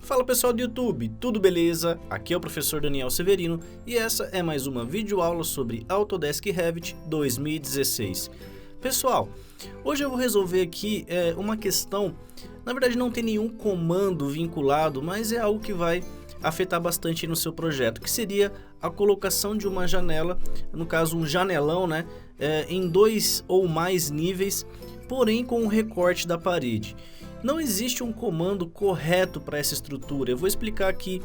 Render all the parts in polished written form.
Fala pessoal do YouTube, tudo beleza? Aqui é o professor Daniel Severino e essa é mais uma videoaula sobre Autodesk Revit 2016. Pessoal, hoje eu vou resolver aqui uma questão, na verdade não tem nenhum comando vinculado, mas é algo que vai afetar bastante no seu projeto, que seria a colocação de uma janela, no caso um janelão, né, em 2 ou mais níveis, porém com o recorte da parede. Não existe um comando correto para essa estrutura. Eu vou explicar aqui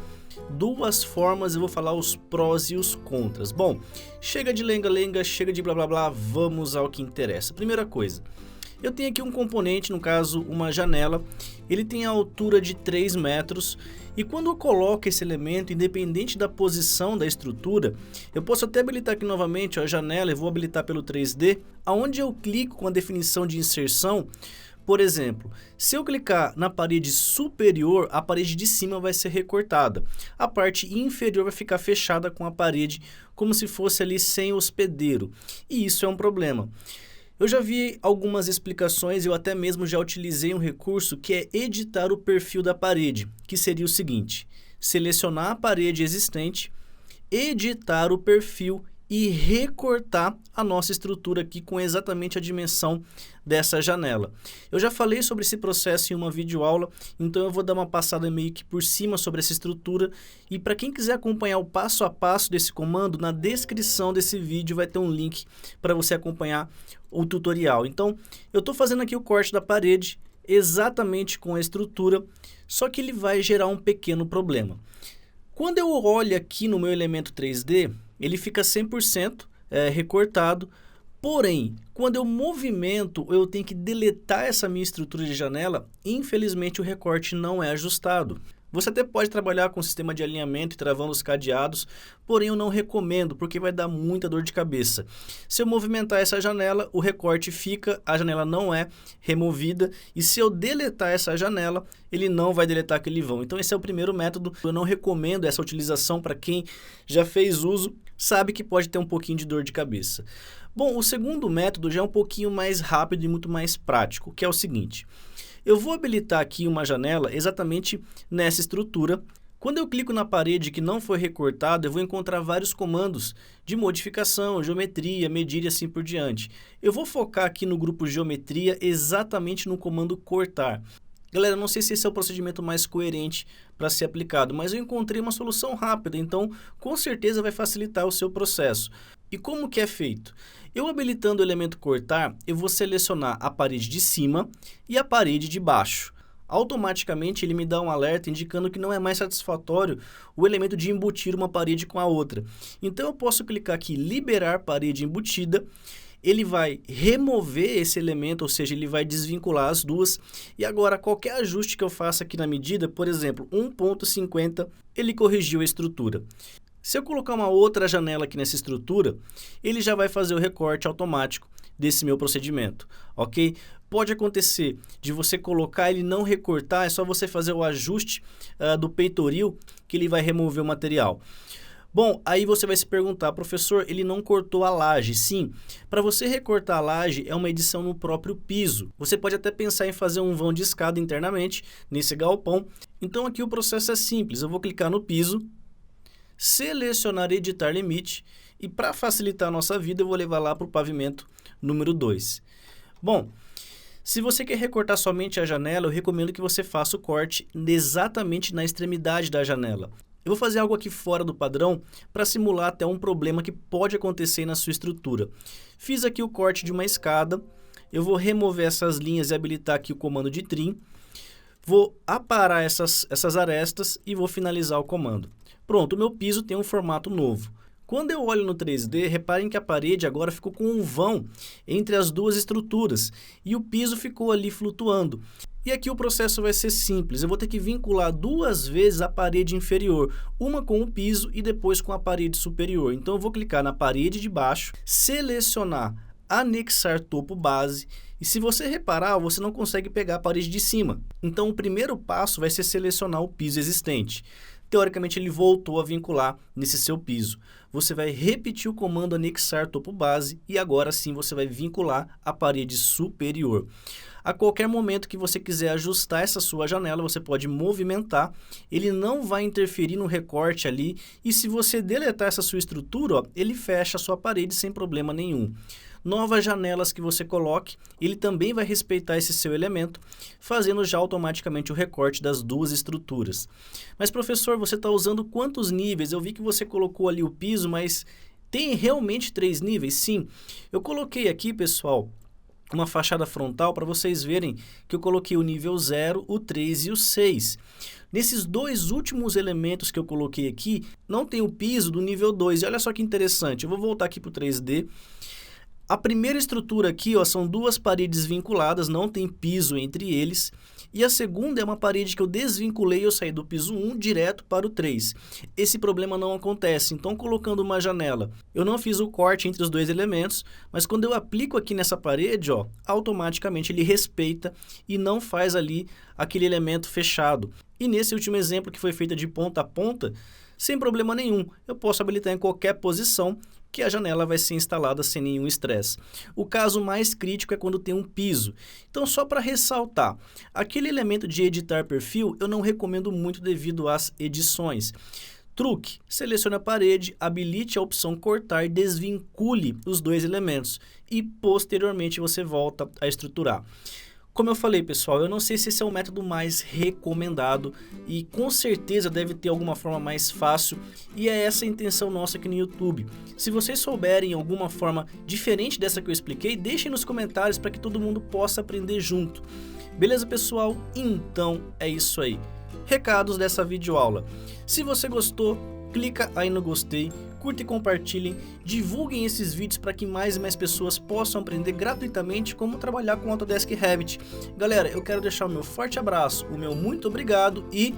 duas formas, eu vou falar os prós e os contras. Bom, chega de lenga-lenga, chega de blá blá blá, vamos ao que interessa. Primeira coisa, eu tenho aqui um componente, no caso uma janela, ele tem a altura de 3 metros e quando eu coloco esse elemento, independente da posição da estrutura, eu posso até habilitar aqui novamente a janela, eu vou habilitar pelo 3D, aonde eu clico com a definição de inserção. Por exemplo, se eu clicar na parede superior, a parede de cima vai ser recortada. A parte inferior vai ficar fechada com a parede, como se fosse ali sem hospedeiro. E isso é um problema. Eu já vi algumas explicações, eu até mesmo já utilizei um recurso que é editar o perfil da parede, que seria o seguinte: selecionar a parede existente, editar o perfil e recortar a nossa estrutura aqui com exatamente a dimensão dessa janela. Eu já falei sobre esse processo em uma videoaula, então eu vou dar uma passada meio que por cima sobre essa estrutura e para quem quiser acompanhar o passo a passo desse comando, na descrição desse vídeo vai ter um link para você acompanhar o tutorial. Então, eu estou fazendo aqui o corte da parede exatamente com a estrutura, só que ele vai gerar um pequeno problema. Quando eu olho aqui no meu elemento 3D, ele fica 100% recortado, porém, quando eu movimento, eu tenho que deletar essa minha estrutura de janela, infelizmente o recorte não é ajustado. Você até pode trabalhar com o sistema de alinhamento e travando os cadeados, porém eu não recomendo, porque vai dar muita dor de cabeça. Se eu movimentar essa janela, o recorte fica, a janela não é removida, e se eu deletar essa janela, ele não vai deletar aquele vão. Então esse é o primeiro método, eu não recomendo essa utilização para quem já fez uso, sabe que pode ter um pouquinho de dor de cabeça. Bom, o segundo método já é um pouquinho mais rápido e muito mais prático, que é o seguinte: eu vou habilitar aqui uma janela exatamente nessa estrutura. Quando eu clico na parede que não foi recortada, eu vou encontrar vários comandos de modificação, geometria, medir e assim por diante. Eu vou focar aqui no grupo geometria exatamente no comando cortar. Galera, não sei se esse é o procedimento mais coerente para ser aplicado, mas eu encontrei uma solução rápida, então com certeza vai facilitar o seu processo. E como que é feito? Eu habilitando o elemento cortar, eu vou selecionar a parede de cima e a parede de baixo. Automaticamente ele me dá um alerta indicando que não é mais satisfatório o elemento de embutir uma parede com a outra. Então eu posso clicar aqui, liberar parede embutida. Ele vai remover esse elemento, ou seja, ele vai desvincular as duas. E agora, qualquer ajuste que eu faça aqui na medida, por exemplo, 1.50, ele corrigiu a estrutura. Se eu colocar uma outra janela aqui nessa estrutura, ele já vai fazer o recorte automático desse meu procedimento, ok? Pode acontecer de você colocar ele não recortar, é só você fazer o ajuste do peitoril que ele vai remover o material. Bom, aí você vai se perguntar: professor, ele não cortou a laje? Sim, para você recortar a laje é uma edição no próprio piso. Você pode até pensar em fazer um vão de escada internamente nesse galpão. Então aqui o processo é simples, eu vou clicar no piso, selecionar editar limite e para facilitar a nossa vida eu vou levar lá para o pavimento número 2. Bom, se você quer recortar somente a janela, eu recomendo que você faça o corte exatamente na extremidade da janela. Eu vou fazer algo aqui fora do padrão para simular até um problema que pode acontecer na sua estrutura. Fiz aqui o corte de uma escada, eu vou remover essas linhas e habilitar aqui o comando de trim. Vou aparar essas arestas e vou finalizar o comando. Pronto, o meu piso tem um formato novo. Quando eu olho no 3D, reparem que a parede agora ficou com um vão entre as duas estruturas e o piso ficou ali flutuando. E aqui o processo vai ser simples, eu vou ter que vincular 2 vezes a parede inferior, uma com o piso e depois com a parede superior. Então eu vou clicar na parede de baixo, selecionar anexar topo base e se você reparar, você não consegue pegar a parede de cima. Então o primeiro passo vai ser selecionar o piso existente. Teoricamente ele voltou a vincular nesse seu piso. Você vai repetir o comando anexar topo base e agora sim você vai vincular a parede superior. A qualquer momento que você quiser ajustar essa sua janela, você pode movimentar, ele não vai interferir no recorte ali, e se você deletar essa sua estrutura, ó, ele fecha a sua parede sem problema nenhum. Novas janelas que você coloque, ele também vai respeitar esse seu elemento, fazendo já automaticamente o recorte das duas estruturas. Mas professor, você está usando quantos níveis? Eu vi que você colocou ali o piso, mas tem realmente 3 níveis? Sim, eu coloquei aqui, pessoal, uma fachada frontal para vocês verem que eu coloquei o nível 0, o 3 e o 6. Nesses dois últimos elementos que eu coloquei aqui, não tem o piso do nível 2. E olha só que interessante, eu vou voltar aqui para o 3D. A primeira estrutura aqui, ó, são duas paredes vinculadas, não tem piso entre eles. E a segunda é uma parede que eu desvinculei, eu saí do piso 1 direto para o 3. Esse problema não acontece, então colocando uma janela, eu não fiz o corte entre os dois elementos, mas quando eu aplico aqui nessa parede, ó, automaticamente ele respeita e não faz ali aquele elemento fechado. E nesse último exemplo que foi feito de ponta a ponta, sem problema nenhum, eu posso habilitar em qualquer posição que a janela vai ser instalada sem nenhum estresse. O caso mais crítico é quando tem um piso. Então, só para ressaltar, aquele elemento de editar perfil eu não recomendo muito devido às edições. Truque: selecione a parede, habilite a opção cortar e desvincule os dois elementos e posteriormente você volta a estruturar. Como eu falei, pessoal, eu não sei se esse é o método mais recomendado e com certeza deve ter alguma forma mais fácil, e é essa a intenção nossa aqui no YouTube. Se vocês souberem alguma forma diferente dessa que eu expliquei, deixem nos comentários para que todo mundo possa aprender junto. Beleza, pessoal? Então é isso aí. Recados dessa videoaula. Se você gostou, clica aí no gostei, curta e compartilhem, divulguem esses vídeos para que mais e mais pessoas possam aprender gratuitamente como trabalhar com Autodesk Revit. Galera, eu quero deixar o meu forte abraço, o meu muito obrigado e